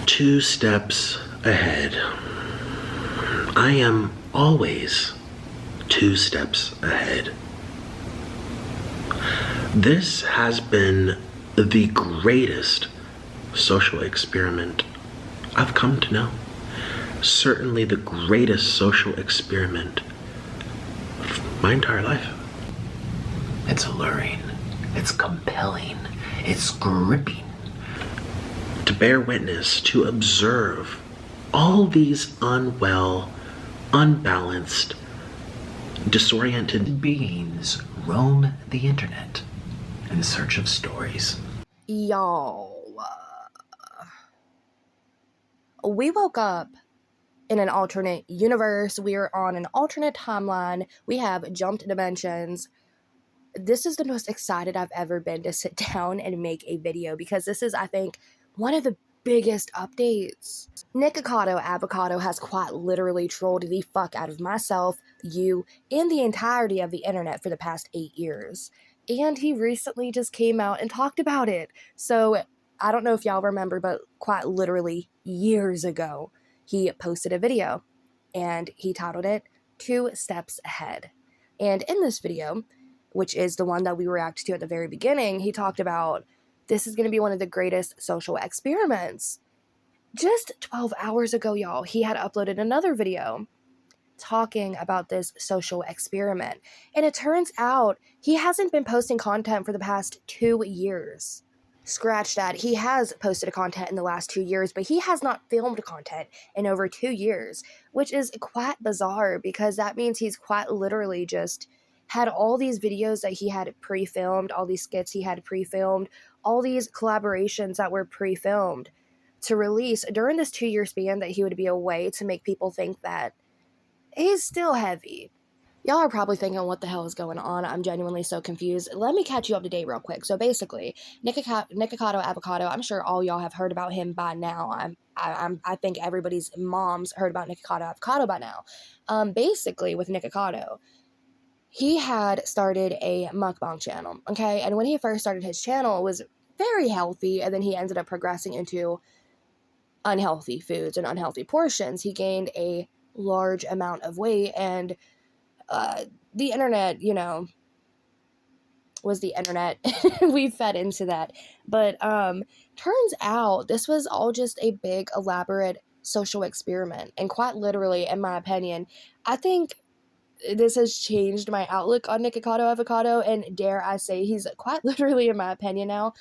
2 steps ahead. I am always 2 steps ahead. This has been the greatest social experiment I've come to know. Certainly the greatest social experiment of my entire life. It's alluring, it's compelling, it's gripping. To bear witness, to observe all these unwell, unbalanced, disoriented beings roam the internet in search of stories. Y'all, we woke up in an alternate universe. We're on an alternate timeline. We have jumped dimensions. This is the most excited I've ever been to sit down and make a video, because this is, I think, one of the biggest updates. Nikocado Avocado has quite literally trolled the fuck out of myself, you, and the entirety of the internet for the past 8 years. And he recently just came out and talked about it. So I don't know if y'all remember, but quite literally years ago, he posted a video and he titled it 2 Steps Ahead. And in this video, which is the one that we reacted to at the very beginning, he talked about this is going to be one of the greatest social experiments. Just 12 hours ago, y'all, he had uploaded another video talking about this social experiment. And it turns out he hasn't been posting content for the past 2 years. Scratch that. He has posted content in the last 2 years, but he has not filmed content in over 2 years, which is quite bizarre, because that means he's quite literally just had all these videos that he had pre-filmed, all these skits he had pre-filmed, all these collaborations that were pre-filmed to release during this 2-year span that he would be away, to make people think that he's still heavy. Y'all are probably thinking, what the hell is going on? I'm genuinely so confused. Let me catch you up to date real quick. So basically, Nikocado Avocado, I'm sure all y'all have heard about him by now. I think everybody's mom's heard about Nikocado Avocado by now. Basically, with Nikocado, he had started a mukbang channel, okay? And when he first started his channel, it was very healthy, and then he ended up progressing into unhealthy foods and unhealthy portions. He gained a large amount of weight, and the internet, you know, was the internet. We fed into that. But turns out this was all just a big, elaborate social experiment. And quite literally, in my opinion, I think this has changed my outlook on Nikocado Avocado, and dare I say, he's quite literally, in my opinion now,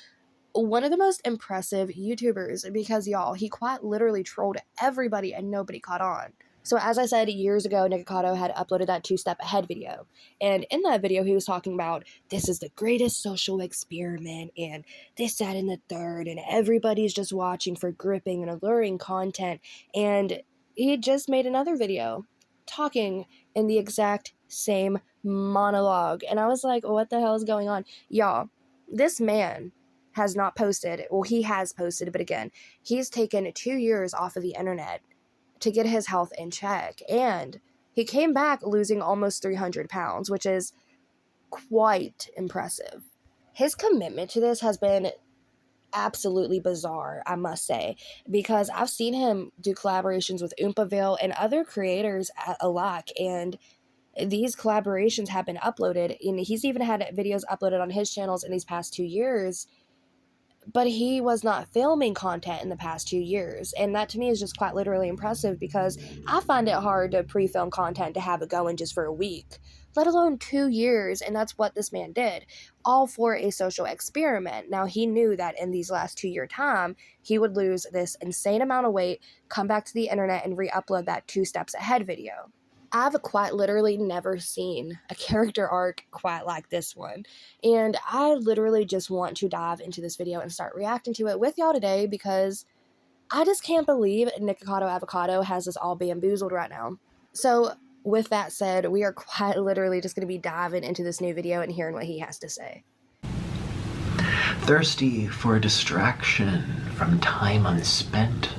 one of the most impressive YouTubers, because y'all, he quite literally trolled everybody and nobody caught on. So as I said, years ago, Nikocado had uploaded that 2 Step Ahead video. And in that video, he was talking about, this is the greatest social experiment, and this, that, and the third, and everybody's just watching for gripping and alluring content. And he just made another video talking in the exact same monologue. And I was like, what the hell is going on? Y'all, this man has not posted, well, he has posted, but again, he's taken 2 years off of the internet to get his health in check, and he came back losing almost 300 pounds, which is quite impressive. His commitment to this has been absolutely bizarre, I must say, because I've seen him do collaborations with Oompaville and other creators alike, and these collaborations have been uploaded, and he's even had videos uploaded on his channels in these past 2 years, but he was not filming content in the past 2 years. And that to me is just quite literally impressive, because I find it hard to pre-film content to have it going just for a week, let alone 2 years. And that's what this man did, all for a social experiment. Now, he knew that in these last 2-year time, he would lose this insane amount of weight, come back to the internet, and re-upload that 2 Steps Ahead video. I've quite literally never seen a character arc quite like this one. And I literally just want to dive into this video and start reacting to it with y'all today, because I just can't believe Nikocado Avocado has us all bamboozled right now. So with that said, we are quite literally just going to be diving into this new video and hearing what he has to say. Thirsty for a distraction from time unspent,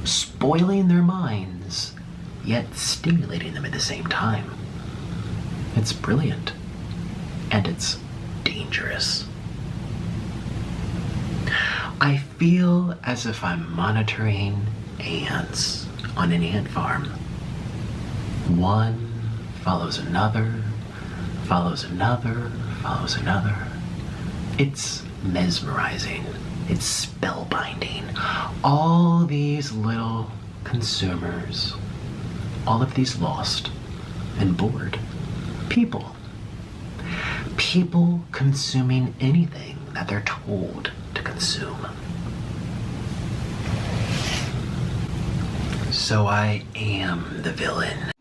spoiling their minds, yet stimulating them at the same time. It's brilliant, and it's dangerous. I feel as if I'm monitoring ants on an ant farm. One follows another, follows another, follows another. It's mesmerizing. It's spellbinding. All these little consumers, all of these lost and bored people. People consuming anything that they're told to consume. So I am the villain.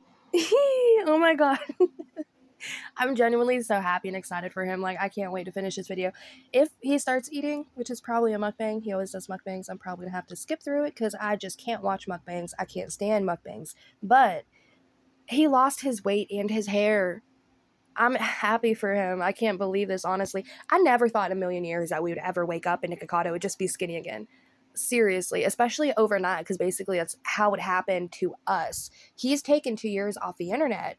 Oh my god. I'm genuinely so happy and excited for him. Like, I can't wait to finish this video. If he starts eating, which is probably a mukbang, he always does mukbangs, I'm probably gonna have to skip through it because I just can't watch mukbangs. I can't stand mukbangs. But he lost his weight and his hair. I'm happy for him. I can't believe this, honestly. I never thought in a million years that we would ever wake up and Nikocado would just be skinny again. Seriously, especially overnight, because basically that's how it happened to us. He's taken 2 years off the internet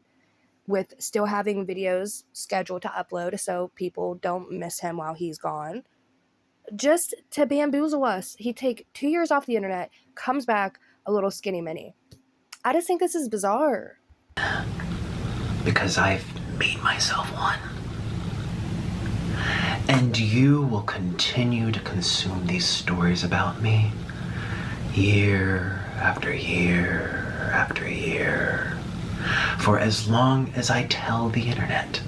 with still having videos scheduled to upload so people don't miss him while he's gone. Just to bamboozle us. He'd take 2 years off the internet, comes back a little skinny mini. I just think this is bizarre. Because I've made myself one. And you will continue to consume these stories about me year after year after year, for as long as I tell the internet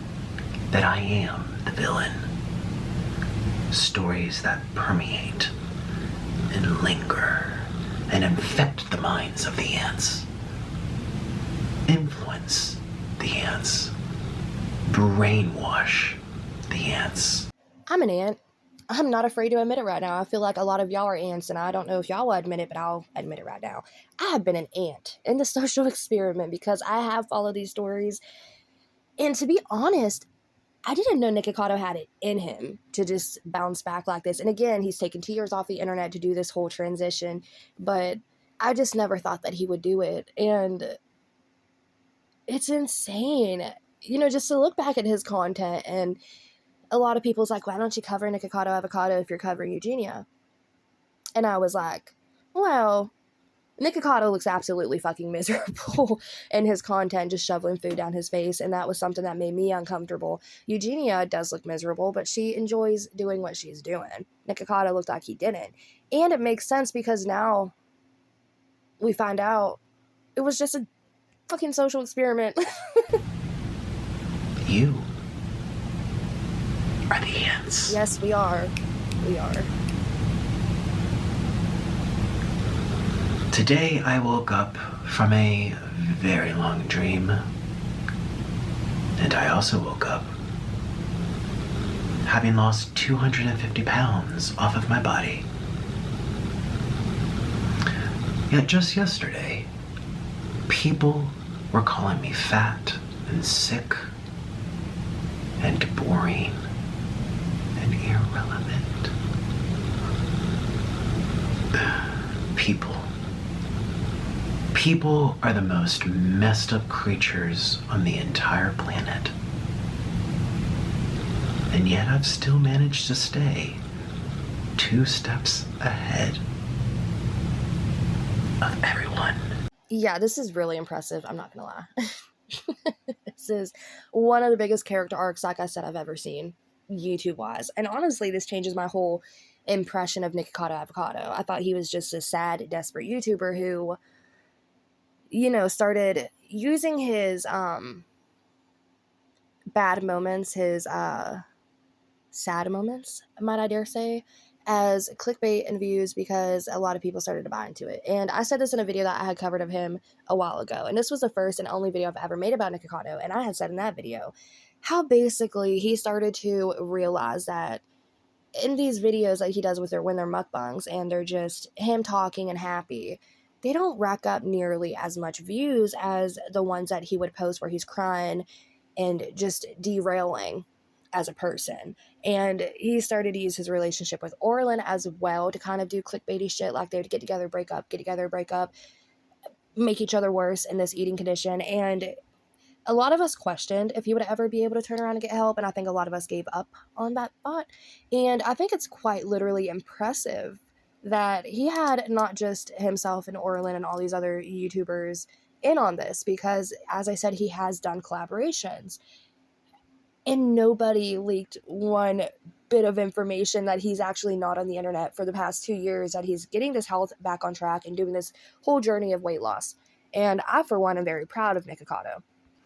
that I am the villain. Stories that permeate and linger and infect the minds of the ants, influence the ants, brainwash the ants. I'm an ant. I'm not afraid to admit it right now. I feel like a lot of y'all are ants, and I don't know if y'all will admit it, but I'll admit it right now. I have been an ant in the social experiment because I have followed these stories. And to be honest, I didn't know Nikocado had it in him to just bounce back like this. And again, he's taken 2 years off the internet to do this whole transition, but I just never thought that he would do it. And it's insane, you know, just to look back at his content. And a lot of people's like, why don't you cover Nikocado Avocado if you're covering Eugenia? And I was like, well, Nikocado looks absolutely fucking miserable in his content, just shoveling food down his face, and that was something that made me uncomfortable. Eugenia does look miserable, but she enjoys doing what she's doing. Nikocado looked like he didn't. And it makes sense because now we find out it was just a fucking social experiment. You are the ants. Yes, we are. We are. Today I woke up from a very long dream. And I also woke up having lost 250 pounds off of my body. Yet just yesterday, people were calling me fat and sick and boring and irrelevant. People are the most messed up creatures on the entire planet. And yet I've still managed to stay 2 steps ahead of everyone. Yeah, this is really impressive. I'm not gonna lie. This is one of the biggest character arcs, like I said, I've ever seen, YouTube-wise. And honestly, this changes my whole impression of Nikocado Avocado. I thought he was just a sad, desperate YouTuber who, you know, started using his bad moments, his sad moments, might I dare say, as clickbait and views because a lot of people started to buy into it. And I said this in a video that I had covered of him a while ago, and this was the first and only video I've ever made about Nikocado, and I had said in that video how basically he started to realize that in these videos that he does with when they're mukbangs and they're just him talking and happy, they don't rack up nearly as much views as the ones that he would post where he's crying and just derailing as a person. And he started to use his relationship with Orlin as well to kind of do clickbaity shit, like they would get together, break up, make each other worse in this eating condition. And a lot of us questioned if he would ever be able to turn around and get help, and I think a lot of us gave up on that thought. And I think it's quite literally impressive that he had not just himself and Orlin and all these other YouTubers in on this, because as I said, he has done collaborations, and nobody leaked one bit of information that he's actually not on the internet for the past 2 years, that he's getting his health back on track and doing this whole journey of weight loss. And I, for one, am very proud of Nikocado.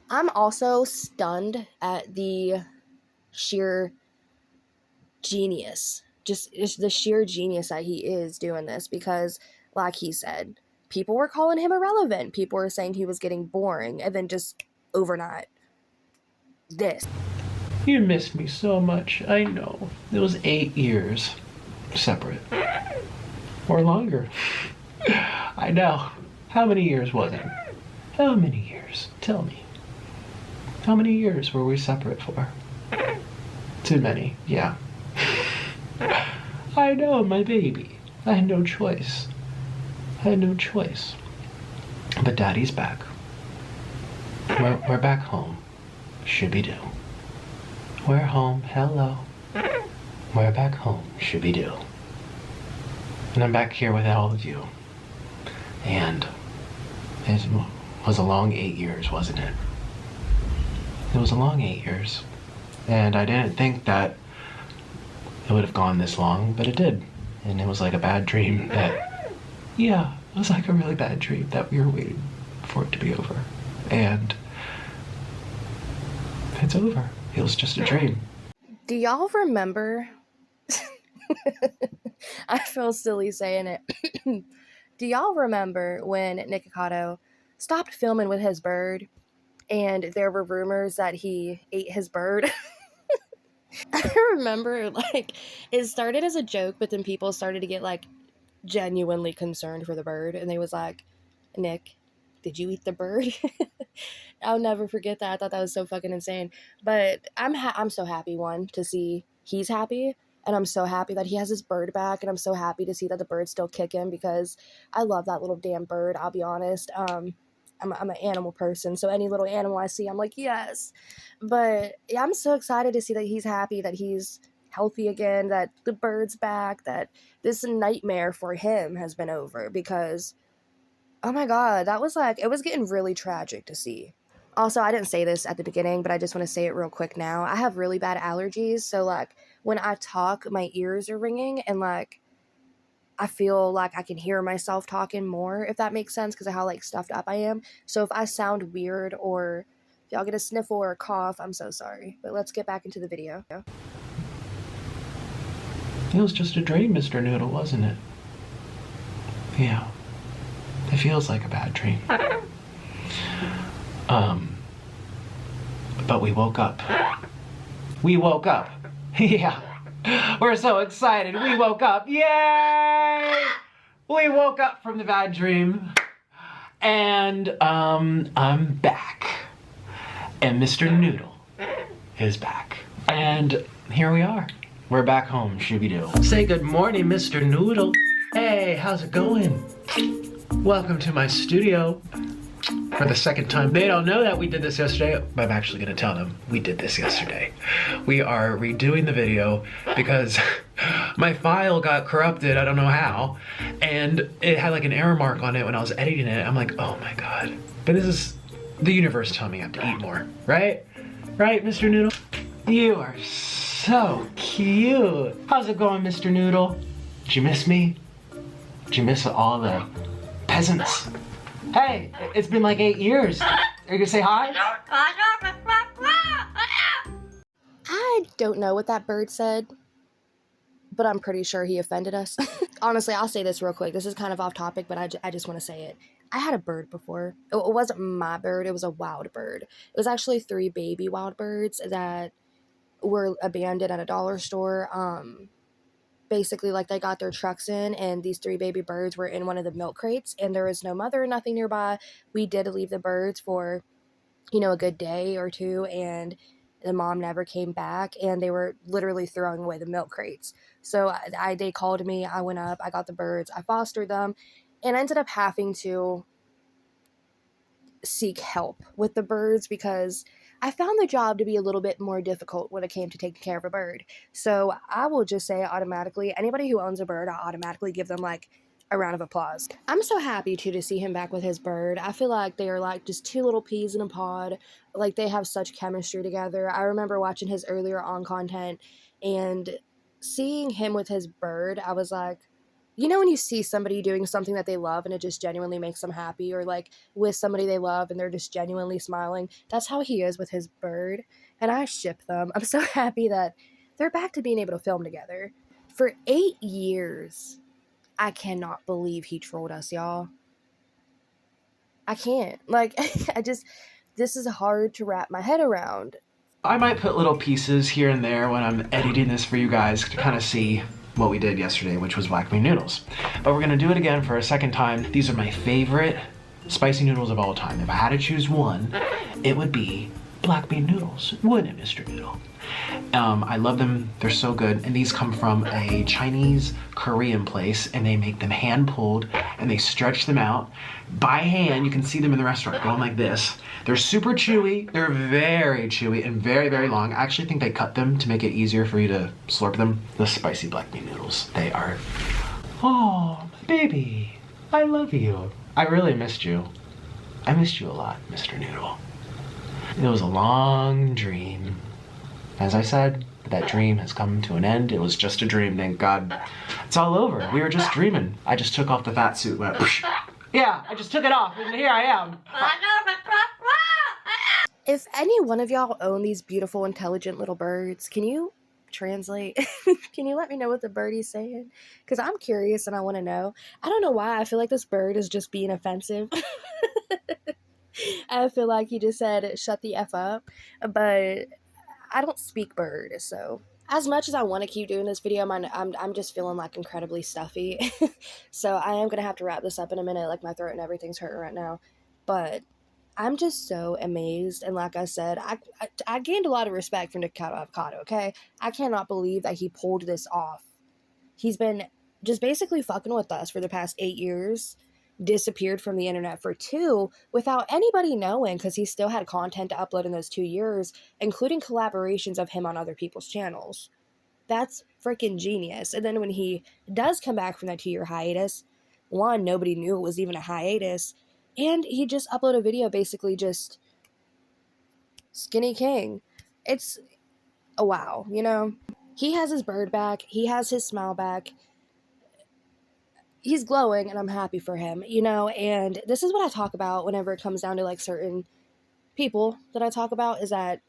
I'm also stunned at the sheer genius, just the sheer genius that he is doing this, because like he said, people were calling him irrelevant, people were saying he was getting boring, and then just overnight, this. You missed me so much, I know. It was 8 years separate. Or longer. I know. How many years was it? How many years? Tell me. How many years were we separate for? Too many, yeah. I know, my baby. I had no choice. I had no choice. But Daddy's back. We're back home. Shooby-doo. We're home, hello. We're back home, shooby-doo. And I'm back here with all of you. And it was a long 8 years, wasn't it? It was a long 8 years. And I didn't think that it would have gone this long, but it did. And it was like a bad dream that, yeah, it was like a really bad dream that we were waiting for it to be over. And it's over. It was just a dream. Do y'all remember? I feel silly saying it. Do y'all remember when Nikocado stopped filming with his bird, and there were rumors that he ate his bird? I remember, like, it started as a joke, but then people started to get, like, genuinely concerned for the bird, and they was like, Nick, did you eat the bird? I'll never forget that. I thought that was so fucking insane. But I'm so happy, one, to see he's happy, and I'm so happy that he has his bird back, and I'm so happy to see that the bird's still kicking, because I love that little damn bird, I'll be honest. I'm an animal person, so any little animal I see, I'm like, yes. But yeah, I'm so excited to see that he's happy, that he's healthy again, that the bird's back, that this nightmare for him has been over, because oh my god, that was like, it was getting really tragic to see. Also, I didn't say this at the beginning, but I just want to say it real quick now. I have really bad allergies, so like when I talk, my ears are ringing, and like I feel like I can hear myself talking more, if that makes sense, because of how like stuffed up I am. So if I sound weird, or if y'all get a sniffle or a cough, I'm so sorry. But let's get back into the video. It was just a dream, Mr. Noodle, wasn't it? Yeah. It feels like a bad dream. But we woke up. We woke up. Yeah. We're so excited. We woke up. Yay! We woke up from the bad dream. And I'm back. And Mr. Noodle is back. And here we are. We're back home, shooby-doo. Say good morning, Mr. Noodle. Hey, how's it going? Welcome to my studio for the second time. They don't know that we did this yesterday, but I'm actually gonna tell them we did this yesterday. We are redoing the video because my file got corrupted, I don't know how, and it had like an error mark on it when I was editing it. I'm like, oh my god. But this is the universe telling me I have to eat more, right? Right, Mr. Noodle? You are so cute. How's it going, Mr. Noodle? Did you miss me? Did you miss all the peasants? Hey, it's been like 8 years. Are you gonna say hi? I don't know what that bird said, but I'm pretty sure he offended us. Honestly, I'll say this real quick. This is kind of off topic, but I just want to say it. I had a bird before. It wasn't my bird. It was a wild bird. It was actually 3 baby wild birds that were abandoned at a dollar store. Basically, like, they got their trucks in, and these 3 baby birds were in one of the milk crates, and there was no mother or nothing nearby. We did leave the birds for, you know, a good day or two, and the mom never came back, and they were literally throwing away the milk crates. So they called me, I went up, I got the birds, I fostered them, and I ended up having to seek help with the birds, because I found the job to be a little bit more difficult when it came to taking care of a bird. So I will just say automatically, anybody who owns a bird, I automatically give them like a round of applause. I'm so happy too to see him back with his bird. I feel like they are like just two little peas in a pod. Like they have such chemistry together. I remember watching his earlier on content and seeing him with his bird. I was like, you know, when you see somebody doing something that they love and it just genuinely makes them happy, or like with somebody they love and they're just genuinely smiling, that's how he is with his bird. And I ship them. I'm so happy that they're back to being able to film together. For 8 years, I cannot believe he trolled us, y'all. I can't. Like, this is hard to wrap my head around. I might put little pieces here and there when I'm editing this for you guys to kind of see what we did yesterday, which was black bean noodles. But we're gonna do it again for a second time. These are my favorite spicy noodles of all time. If I had to choose one, it would be black bean noodles, wouldn't it, Mr. Noodle? I love them, they're so good. And these come from a Chinese Korean place, and they make them hand pulled and they stretch them out by hand. You can see them in the restaurant going like this. They're super chewy, they're very chewy and very, very long. I actually think they cut them to make it easier for you to slurp them. The spicy black bean noodles, they are, oh, baby, I love you. I really missed you. I missed you a lot, Mr. Noodle. It was a long dream. As I said, that dream has come to an end. It was just a dream, thank God. It's all over. We were just dreaming. I just took off the fat suit. Went, yeah, I just took it off, and here I am. If any one of y'all own these beautiful, intelligent little birds, can you translate? Can you let me know what the birdie's saying? Because I'm curious and I want to know. I don't know why I feel like this bird is just being offensive. I feel like he just said, shut the F up. But I don't speak bird, so as much as I want to keep doing this video, I'm just feeling like incredibly stuffy. So I am going to have to wrap this up in a minute, like my throat and everything's hurting right now. But I'm just so amazed, and like I said, I gained a lot of respect for Nikocado Avocado, okay? I cannot believe that he pulled this off. He's been just basically fucking with us for the past 8 years, disappeared from the internet for 2 without anybody knowing, because he still had content to upload in those 2 years, including collaborations of him on other people's channels. That's freaking genius. And then when he does come back from that 2-year hiatus, one, nobody knew it was even a hiatus, and he just uploaded a video basically just skinny king. It's a wow, you know? He has his bird back, he has his smile back, he's glowing, and I'm happy for him, you know? And this is what I talk about whenever it comes down to like certain people that I talk about, is that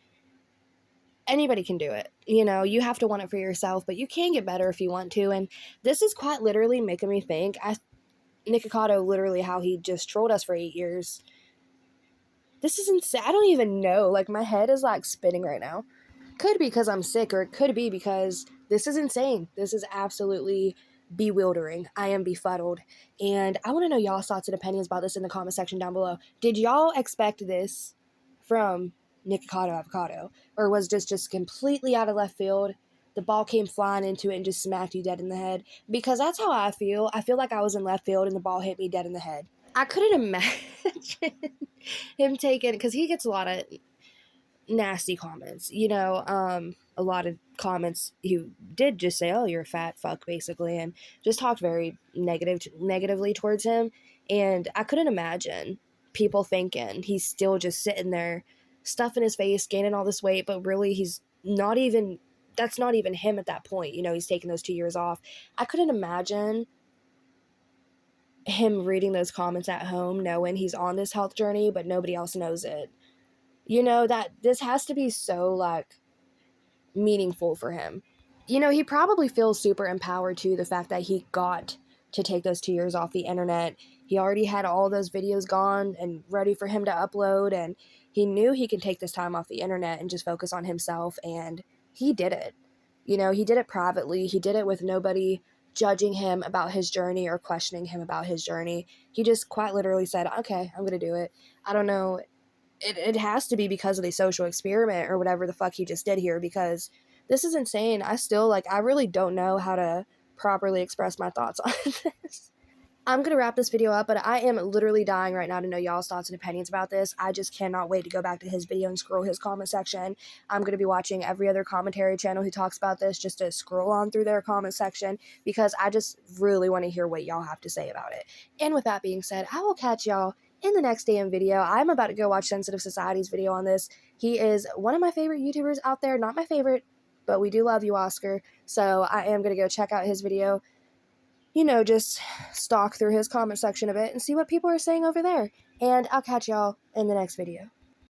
anybody can do it. You know, you have to want it for yourself, but you can get better if you want to. And this is quite literally making me think, Nikocado, literally how he just trolled us for 8 years. This is insane. I don't even know. Like, my head is like spinning right now. Could be because I'm sick, or it could be because this is insane. This is absolutely bewildering. I am befuddled. And I want to know y'all's thoughts and opinions about this in the comment section down below. Did y'all expect this from Nikocado Avocado? Or was this just completely out of left field? The ball came flying into it and just smacked you dead in the head? Because that's how I feel. I feel like I was in left field and the ball hit me dead in the head. I couldn't imagine him taking, because he gets a lot of nasty comments, you know, a lot of comments he did just say, oh, you're a fat fuck, basically, and just talked very negatively towards him. And I couldn't imagine people thinking he's still just sitting there stuffing his face, gaining all this weight, but really he's not even, that's not even him at that point, you know. He's taking those 2 years off. I couldn't imagine him reading those comments at home knowing he's on this health journey but nobody else knows it. You know, that this has to be so like meaningful for him. You know, he probably feels super empowered too, the fact that he got to take those 2 years off the internet. He already had all those videos gone and ready for him to upload, and he knew he could take this time off the internet and just focus on himself, and he did it. You know, he did it privately. He did it with nobody judging him about his journey or questioning him about his journey. He just quite literally said, okay, I'm gonna do it. I don't know, it has to be because of the social experiment or whatever the fuck he just did here, because this is insane. I still, like, I really don't know how to properly express my thoughts on this. I'm going to wrap this video up, but I am literally dying right now to know y'all's thoughts and opinions about this. I just cannot wait to go back to his video and scroll his comment section. I'm going to be watching every other commentary channel who talks about this just to scroll on through their comment section because I just really want to hear what y'all have to say about it. And with that being said, I will catch y'all in the next DM video. I'm about to go watch Sensitive Society's video on this. He is one of my favorite YouTubers out there. Not my favorite, but we do love you, Oscar. So I am going to go check out his video. You know, just stalk through his comment section a bit and see what people are saying over there. And I'll catch y'all in the next video.